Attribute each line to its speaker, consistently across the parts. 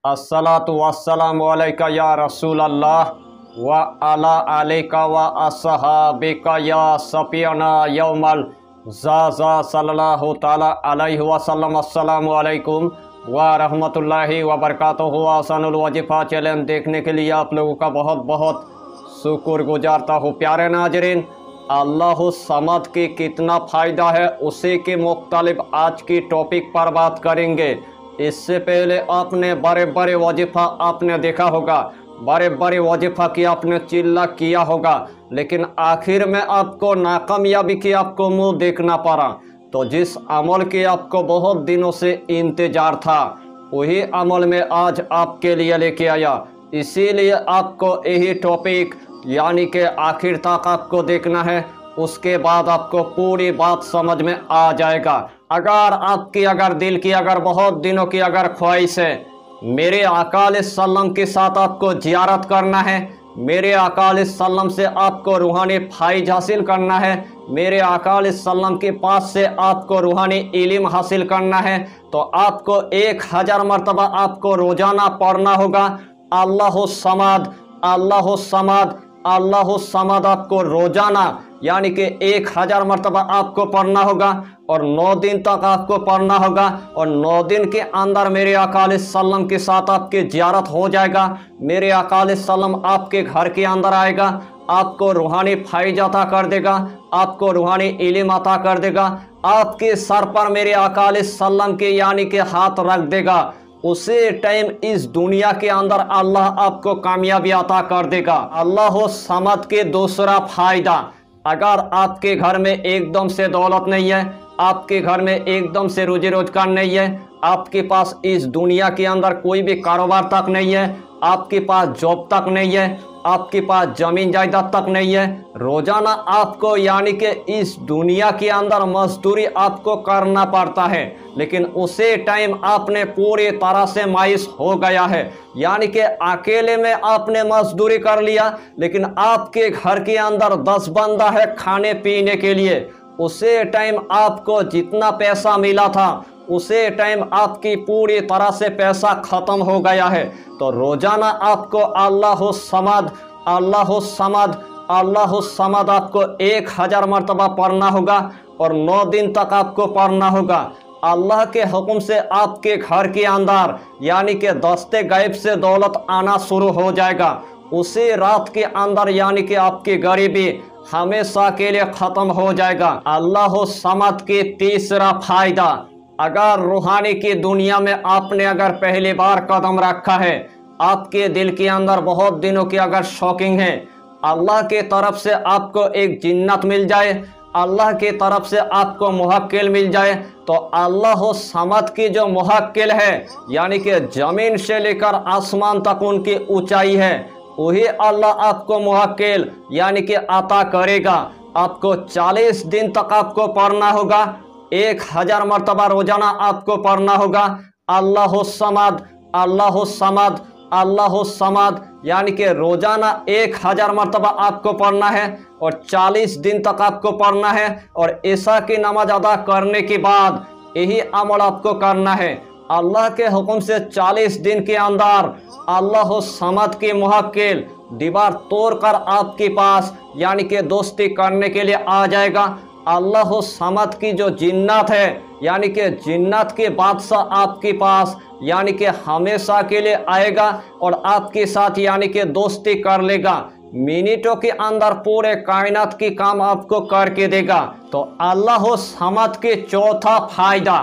Speaker 1: अस्सलातु वस्सलामु अलैका या रसूल अल्लाह व अला अलैका व अस्सहाबिका या सफियना यौमल ज़ा सल्लल्लाहु ताला अलैहि वसल्लम। अस्सलामु अलैकुम व रहमतुल्लाहि व बरकातुहू। आसानुल वजीफ़ा चैलेंज देखने के लिए आप लोगों का बहुत बहुत शुक्र गुजारता हूँ। प्यारे नाजरीन, अल्लाह समद की कितना फ़ायदा है उसी के मुख्तलिफ आज की टॉपिक पर बात करेंगे। इससे पहले आपने बड़े बड़े वजीफ़ा आपने देखा होगा, बड़े बड़े वजीफ़ा की आपने चिल्ला किया होगा, लेकिन आखिर में आपको नाकामयाबी की आपको मुंह देखना पड़ा। तो जिस अमल की आपको बहुत दिनों से इंतज़ार था वही अमल में आज आपके लिए लेके आया। इसीलिए आपको यही टॉपिक यानी कि आखिर तक आपको देखना है, उसके बाद आपको पूरी बात समझ में आ जाएगा। अगर दिल की बहुत दिनों की ख्वाहिश है मेरे आका अलैहिस्सलाम के साथ आपको जियारत करना है, मेरे आका अलैहिस्सलाम से आपको रूहानी फाइज हासिल करना है, मेरे आका अलैहिस्सलाम के पास से आपको रूहानी इल्म हासिल करना है, तो आपको 1000 मरतबा आपको रोज़ाना पढ़ना होगा अल्लाहु समद अल्लाहु समद अल्लाहु समद। आपको रोज़ाना यानी कि 1000 मरतबा आपको पढ़ना होगा और 9 दिन तक आपको पढ़ना होगा। और 9 दिन के अंदर मेरे आका अलैहिस्सलाम के साथ आपकी जियारत हो जाएगा। मेरे आका अलैहिस्सलाम आपके घर के अंदर आएगा, आपको रूहानी फाइज अता कर देगा, आपको रूहानी इल्म अता कर देगा, आपके सर पर मेरे आका अलैहिस्सलाम के यानी कि हाथ रख देगा। उसी टाइम इस दुनिया के अंदर अल्लाह आपको कामयाबी अता कर देगा। अल्लाह समद के दूसरा फायदा, अगर आपके घर में एकदम से दौलत नहीं है, आपके घर में एकदम से रोजी रोजगार नहीं है, आपके पास इस दुनिया के अंदर कोई भी कारोबार तक नहीं है, आपके पास जॉब तक नहीं है, आपके पास जमीन जायदाद तक नहीं है, रोजाना आपको यानी कि इस दुनिया के अंदर मजदूरी आपको करना पड़ता है, लेकिन उसी टाइम आपने पूरी तरह से मायूस हो गया है, यानी कि अकेले में आपने मजदूरी कर लिया, लेकिन आपके घर के अंदर 10 बंदा है खाने पीने के लिए। उसी टाइम आपको जितना पैसा मिला था उसी टाइम आपकी पूरी तरह से पैसा ख़त्म हो गया है। तो रोज़ाना आपको अल्लाहु समद अल्लाहु समद अल्लाहु समद आपको 1000 मरतबा पढ़ना होगा और 9 दिन तक आपको पढ़ना होगा। अल्लाह के हुक्म से आपके घर के अंदर यानी कि दस्ते गैब से दौलत आना शुरू हो जाएगा। उसी रात के अंदर यानी कि आपकी गरीबी हमेशा के लिए ख़त्म हो जाएगा। अल्लाह समद के तीसरा फायदा, अगर रूहानी की दुनिया में आपने पहली बार कदम रखा है, आपके दिल के अंदर बहुत दिनों की शौकिंग है, अल्लाह के तरफ से आपको एक जिन्नत मिल जाए, अल्लाह की तरफ से आपको मुहक्किल मिल जाए, तो अल्लाह समद की जो मुहक्किल है यानी कि ज़मीन से लेकर आसमान तक उनकी ऊंचाई है, वही अल्लाह आपको मुहक्किल यानी कि अता करेगा। आपको 40 दिन तक आपको पढ़ना होगा, 1000 मरतबा रोजाना आपको पढ़ना होगा अल्लाहु समद अल्लाहु समद अल्लाहु समद, यानी कि रोजाना 1000 मरतबा आपको पढ़ना है और 40 दिन तक आपको पढ़ना है। और ईशा की नमाज अदा करने के बाद यही अमल आपको करना है। अल्लाह के हुक्म से 40 दिन के अंदर अल्लाह समद की मुहक्किल दीवार तोड़कर आपके पास यानी कि दोस्ती करने के लिए आ जाएगा। अल्लाह समद की जो जिन्नत है यानी कि जिन्नत के बादशाह आपके पास यानी कि हमेशा के लिए आएगा और आपके साथ यानी कि दोस्ती कर लेगा। मिनटों के अंदर पूरे कायनात की काम आपको करके देगा। तो अल्लाह समद के चौथा फायदा,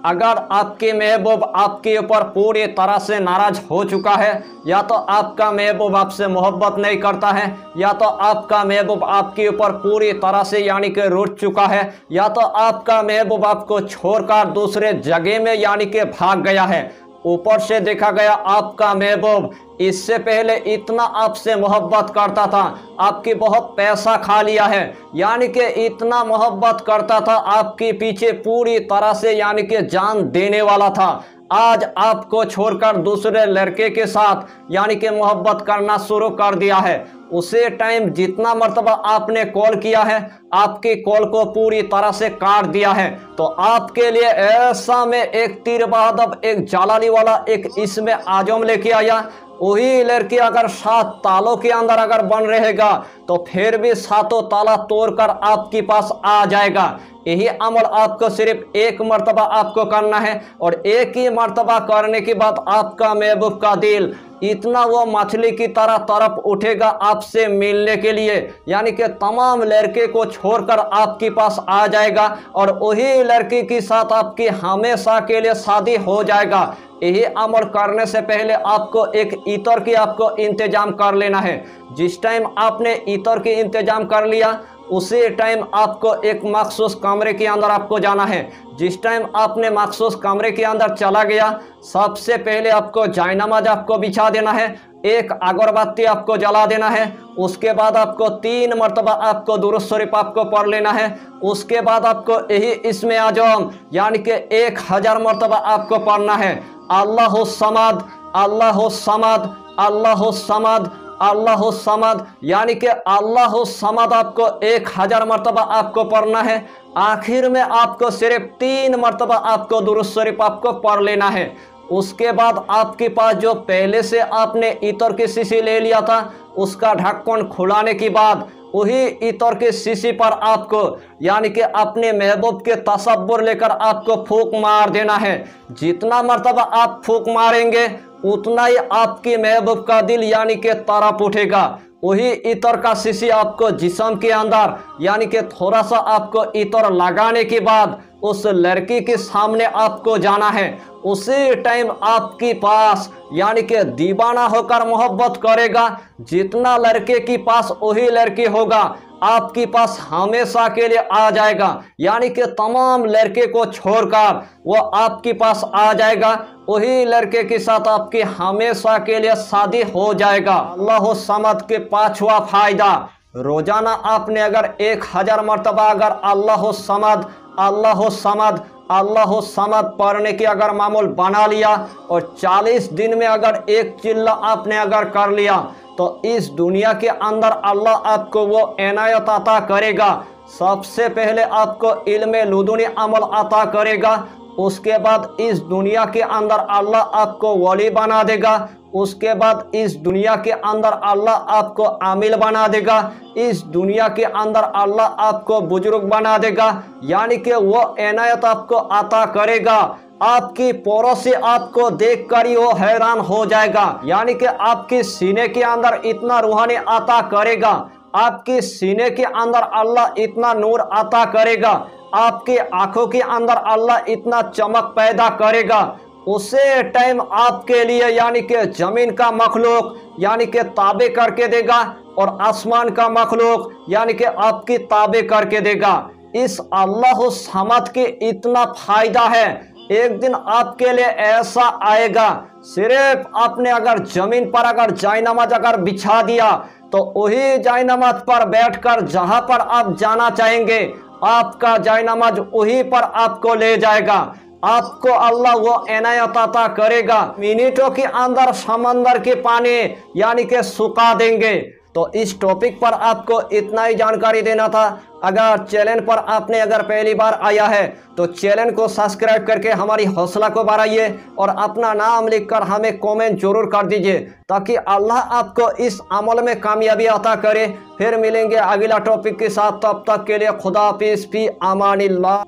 Speaker 1: अगर आपके महबूब आपके ऊपर पूरी तरह से नाराज हो चुका है, या तो आपका महबूब आपसे मोहब्बत नहीं करता है, या तो आपका महबूब आपके ऊपर पूरी तरह से यानी कि रूठ चुका है, या तो आपका महबूब आपको छोड़कर दूसरे जगह में यानी कि भाग गया है, ऊपर से देखा गया आपका महबूब इससे पहले इतना आपसे मोहब्बत करता था, आपकी बहुत पैसा खा लिया है, यानी कि इतना मोहब्बत करता था, आपके पीछे पूरी तरह से यानी कि जान देने वाला था, आज आपको छोड़कर दूसरे लड़के के साथ यानी कि मोहब्बत करना शुरू कर दिया है। उसी टाइम जितना मर्तबा आपने कॉल किया है आपकी कॉल को पूरी तरह से काट दिया है। तो आपके लिए ऐसा में एक तीर बहादुर एक जालाली वाला एक इसमें आजम लेके आया। वही लड़की अगर 7 तालों के अंदर अगर बन रहेगा तो फिर भी 7 ताला तोड़कर आपके पास आ जाएगा। यही अमल आपको सिर्फ एक मर्तबा आपको करना है और एक ही मर्तबा करने के बाद आपका महबूब का दिल इतना वो मछली की तरह तरफ उठेगा आपसे मिलने के लिए, यानी कि तमाम लड़के को छोड़कर आपके पास आ जाएगा और वही लड़की के साथ आपकी हमेशा के लिए शादी हो जाएगा। यही अमल करने से पहले आपको एक इतर की आपको इंतजाम कर लेना है। जिस टाइम आपने इतर की इंतजाम कर लिया उसी टाइम आपको एक मखसूस कमरे के अंदर आपको जाना है। जिस टाइम आपने मखसूस कमरे के अंदर चला गया सबसे पहले आपको जायनमाज आपको बिछा देना है, एक अगरबत्ती आपको जला देना है, उसके बाद आपको 3 मरतबा आपको दुरूद शरीफ आपको पढ़ लेना है। उसके बाद आपको यही इस्मे आजम यानी कि 1000 मरतबा आपको पढ़ना है। अल्लाहु समद अल्लाहु समद अल्लाहु समद अल्लाहु समद, यानी कि अल्लाहु समद आपको 1000 मरतबा आपको पढ़ना है। आखिर में आपको सिर्फ 3 मरतबा आपको दुरूद शरीफ आपको पढ़ लेना है। उसके बाद आपके पास जो पहले से आपने इतर की शीशी ले लिया था उसका ढक्कन खुलाने के बाद वही इतर की शीशी पर आपको यानी कि अपने महबूब के तसव्वुर लेकर आपको फूंक मार देना है। जितना मरतबा आप फूंक मारेंगे उतना ही आपके महबूब का दिल यानी कि तरफ उठेगा। वही इतर का शीशी आपको जिस्म के अंदर यानी कि थोड़ा सा आपको इतर लगाने के बाद उस लड़की के सामने आपको जाना है। उसी टाइम आपके पास यानी कि दीवाना होकर मोहब्बत करेगा जितना लड़के के पास वही लड़की होगा आपके पास हमेशा के लिए आ जाएगा, यानी कि तमाम लड़के को छोड़कर वो आपके पास आ जाएगा। वही लड़के के साथ आपकी हमेशा के लिए शादी हो जाएगा। अल्लाह समद के 5वां फायदा, रोजाना आपने अगर 1000 मरतबा अगर अल्लाह समद अल्लाह समद अल्लाह समद पढ़ने की अगर मामूल बना लिया और 40 दिन में अगर एक चिल्ला आपने अगर कर लिया तो इस दुनिया के अंदर अल्लाह आपको वो इनायत अता करेगा। सबसे पहले आपको इल्म लुदुनी अमल अता करेगा, उसके बाद इस दुनिया के अंदर अल्लाह आपको वली बना देगा, उसके बाद इस दुनिया के अंदर अल्लाह आपको आमिल बना देगा, इस दुनिया के अंदर अल्लाह आपको बुजुर्ग बना देगा, यानी कि वो इनायत आपको अता करेगा। आपकी पड़ोसी आपको देखकर ही वो हैरान हो जाएगा, यानी कि आपके सीने के अंदर इतना रूहानी अता करेगा, आपके सीने के अंदर अल्लाह इतना नूर अता करेगा, आपके आंखों के अंदर अल्लाह इतना चमक पैदा करेगा। उसे टाइम आपके लिए यानी कि जमीन का मखलूक यानी कि ताबे करके देगा और आसमान का मखलूक यानी कि आपकी ताबे करके देगा। इस अल्लाह समद के इतना फायदा है, एक दिन आपके लिए ऐसा आएगा सिर्फ आपने अगर जमीन पर अगर जायनमाज अगर बिछा दिया तो वही जायनमाज पर बैठकर जहां पर आप जाना चाहेंगे आपका जायनमाज वही पर आपको ले जाएगा। आपको अल्लाह वो इनायत अता करेगा, मिनटों के अंदर समंदर के पानी यानी कि सुखा देंगे। तो इस टॉपिक पर आपको इतना ही जानकारी देना था। अगर चैनल पर आपने अगर पहली बार आया है तो चैनल को सब्सक्राइब करके हमारी हौसला को बढ़ाइए और अपना नाम लिखकर हमें कमेंट जरूर कर दीजिए ताकि अल्लाह आपको इस अमल में कामयाबी अता करे। फिर मिलेंगे अगला टॉपिक के साथ, तब तक के लिए खुदा हाफिज़, फी अमानिल्लाह।